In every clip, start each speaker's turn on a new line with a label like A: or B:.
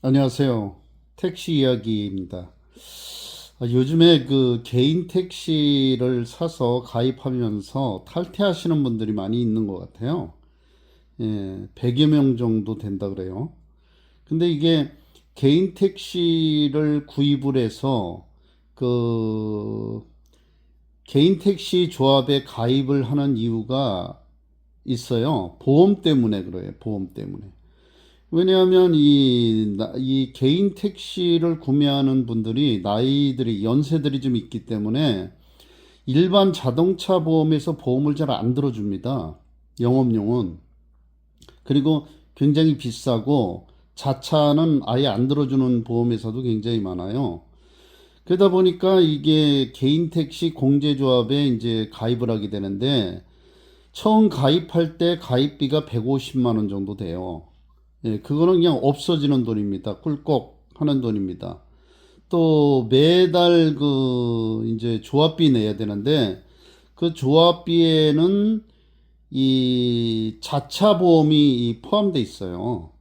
A: 안녕하세요. 택시 이야기입니다. 요즘에 그 개인 택시를 사서 가입하면서 탈퇴하시는 분들이 많이 있는 것 같아요. 예, 100여 명 정도 된다 그래요. 근데 이게 개인 택시를 구입을 해서 그 개인 택시 조합에 가입을 하는 이유가 있어요. 보험 때문에 그래요. 보험 때문에. 왜냐하면 이 개인 택시를 구매하는 분들이 나이들이, 연세들이 좀 있기 때문에 일반 자동차 보험에서 보험을 잘 안 들어줍니다. 영업용은. 그리고 굉장히 비싸고 자차는 아예 안 들어주는 보험회사도 굉장히 많아요. 그러다 보니까 이게 개인 택시 공제조합에 이제 가입을 하게 되는데 처음 가입할 때 가입비가 150만 원 정도 돼요. 예, 그거는 그냥 없어지는 돈입니다. 꿀꺽 하는 돈입니다. 또 매달 이제 조합비 내야 되는데 그 조합비에는 이 자차 보험이 포함돼 있어요.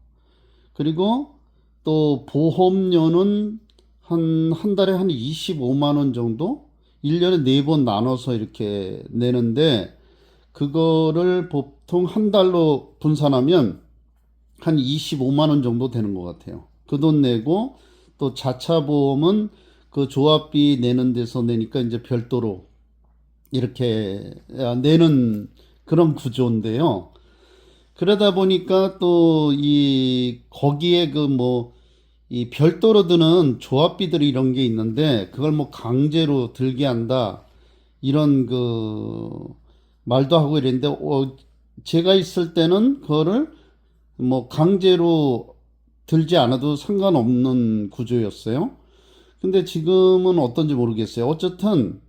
A: 그리고 또 보험료는 한 달에 한 25만 원 정도? 1년에 4번 나눠서 이렇게 내는데 그거를 보통 한 달로 분산하면 한 25만 원 정도 되는 것 같아요. 그 돈 내고 또 자차 보험은 그 조합비 내는 데서 내니까 이제 별도로 이렇게 내는 그런 구조인데요. 그러다 보니까 또 이 거기에 이 별도로 드는 조합비들이 이런 게 있는데 그걸 뭐 강제로 들게 한다 이런 말도 하고 이랬는데 제가 있을 때는 그거를 뭐 강제로 들지 않아도 상관없는 구조였어요. 근데 지금은 어떤지 모르겠어요. 어쨌든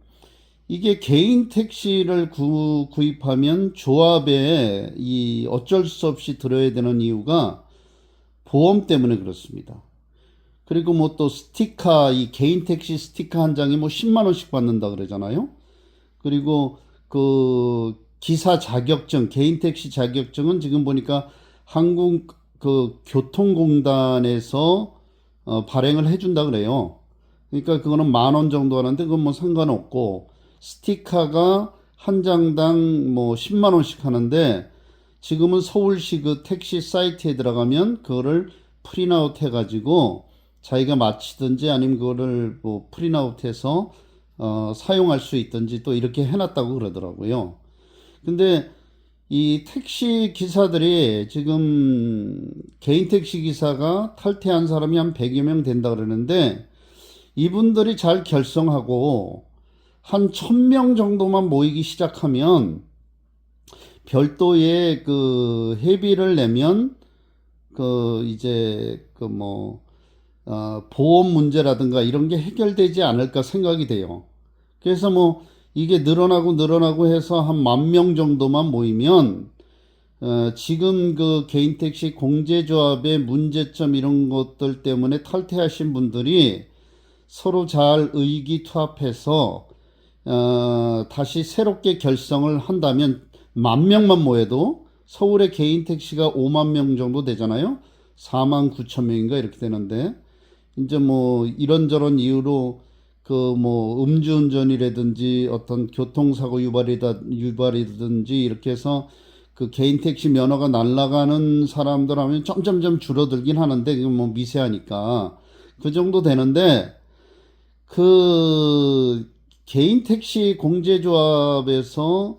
A: 이게 개인 택시를 구입하면 조합에 이 어쩔 수 없이 들어야 되는 이유가 보험 때문에 그렇습니다. 그리고 뭐 또 스티커, 이 개인 택시 스티커 한 장에 뭐 10만 원씩 받는다 그러잖아요. 그리고 그 기사 자격증, 개인 택시 자격증은 지금 보니까 한국 교통공단에서 발행을 해준다 그래요. 그러니까 그거는 10,000원 정도 하는데 그건 뭐 상관없고 스티커가 한 장당 뭐 10만 원씩 하는데 지금은 서울시 그 택시 사이트에 들어가면 그거를 프린아웃 해가지고 자기가 마치든지 아니면 그거를 뭐 프린아웃해서 사용할 수 있든지 또 이렇게 해놨다고 그러더라고요. 근데 이 택시 기사들이 지금 개인 택시 기사가 탈퇴한 사람이 한 100여 명 된다 그러는데 이분들이 잘 결성하고 한 1000명 정도만 모이기 시작하면 별도의 그 회비를 내면 이제 보험 문제라든가 이런 게 해결되지 않을까 생각이 돼요. 그래서 뭐 이게 늘어나고 해서 한 10,000명 정도만 모이면 지금 그 개인 택시 공제조합의 문제점 이런 것들 때문에 탈퇴하신 분들이 서로 잘 의기투합해서 다시 새롭게 결성을 한다면 10,000명만 모여도 서울의 개인 택시가 5만 명 정도 되잖아요. 4만 9천 명인가 이렇게 되는데 이제 뭐 이런저런 이유로 그 뭐 음주운전이라든지 어떤 교통사고 유발이든지 이렇게 해서 그 개인 택시 면허가 날아가는 사람들 하면 점점점 줄어들긴 하는데 이건 뭐 미세하니까 그 정도 되는데 그 개인 택시 공제조합에서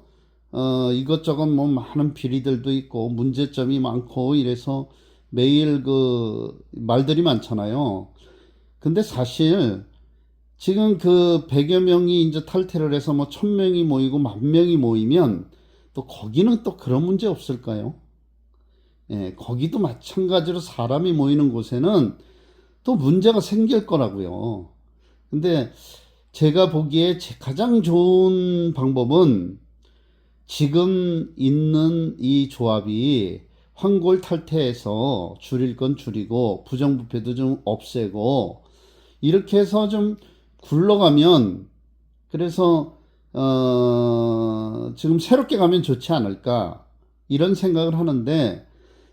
A: 이것저것 뭐 많은 비리들도 있고 문제점이 많고 이래서 매일 그 말들이 많잖아요. 근데 사실 지금 그 100여 명이 이제 탈퇴를 해서 뭐 1000명이 모이고 10,000명이 모이면 또 거기는 또 그런 문제 없을까요? 예, 거기도 마찬가지로 사람이 모이는 곳에는 또 문제가 생길 거라고요. 근데 제가 보기에 가장 좋은 방법은 지금 있는 이 조합이 황골 탈퇴해서 줄일 건 줄이고 부정부패도 좀 없애고 이렇게 해서 좀 굴러가면 그래서 지금 새롭게 가면 좋지 않을까 이런 생각을 하는데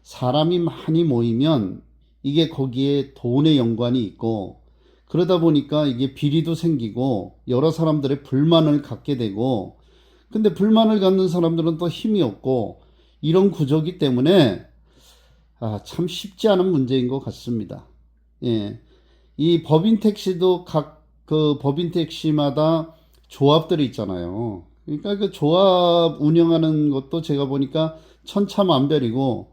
A: 사람이 많이 모이면 이게 거기에 돈의 연관이 있고, 그러다 보니까 이게 비리도 생기고 여러 사람들의 불만을 갖게 되고, 근데 불만을 갖는 사람들은 또 힘이 없고, 이런 구조기 때문에 참 쉽지 않은 문제인 것 같습니다. 예. 이 법인 택시도 각 그 법인 택시마다 조합들이 있잖아요. 그러니까 그 조합 운영하는 것도 제가 보니까 천차만별이고,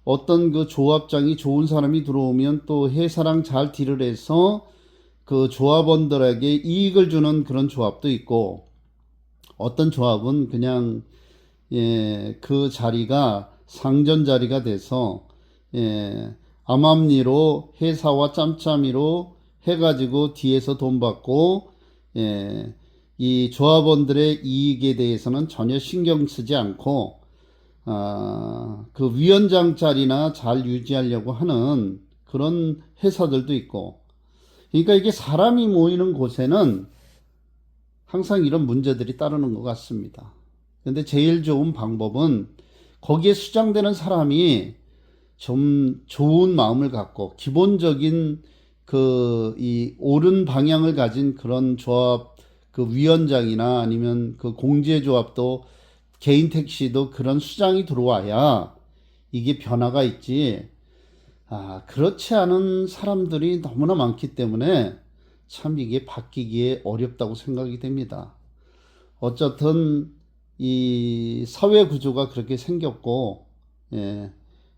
A: 어떤 그 조합장이 좋은 사람이 들어오면 또 회사랑 잘 딜을 해서 그 조합원들에게 이익을 주는 그런 조합도 있고, 어떤 조합은 그냥 그 자리가 상전 자리가 돼서 암암리로 회사와 짬짬이로 해가지고 뒤에서 돈 받고 이 조합원들의 이익에 대해서는 전혀 신경 쓰지 않고 그 위원장 자리나 잘 유지하려고 하는 그런 회사들도 있고, 그러니까 이게 사람이 모이는 곳에는 항상 이런 문제들이 따르는 것 같습니다. 근데 제일 좋은 방법은 거기에 수장되는 사람이 좀 좋은 마음을 갖고 기본적인 이 옳은 방향을 가진 그런 조합 그 위원장이나 아니면 그 공제조합도 개인 택시도 그런 수장이 들어와야 이게 변화가 있지. 그렇지 않은 사람들이 너무나 많기 때문에 참 이게 바뀌기에 어렵다고 생각이 됩니다. 어쨌든 이 사회 구조가 그렇게 생겼고,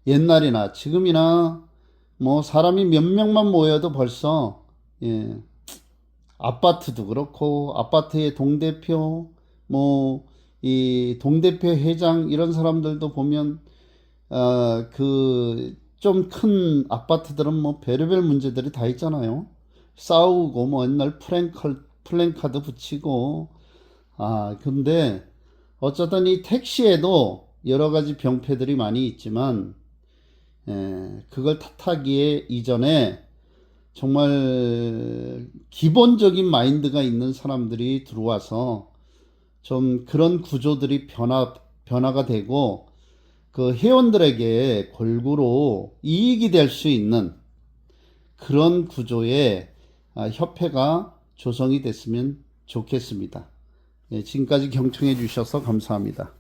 A: 옛날이나 지금이나 뭐 사람이 몇 명만 모여도 벌써 아파트도 그렇고 아파트의 동대표 뭐 이 동대표 회장 이런 사람들도 보면 그 좀 큰 아파트들은 뭐 별의별 문제들이 다 있잖아요. 싸우고 뭐 옛날 플랜카드 붙이고. 근데 어쨌든 이 택시에도 여러 가지 병폐들이 많이 있지만 그걸 탓하기에 이전에 정말 기본적인 마인드가 있는 사람들이 들어와서 좀 그런 구조들이 변화가 되고 그 회원들에게 골고루 이익이 될 수 있는 그런 구조의 협회가 조성이 됐으면 좋겠습니다. 지금까지 경청해 주셔서 감사합니다.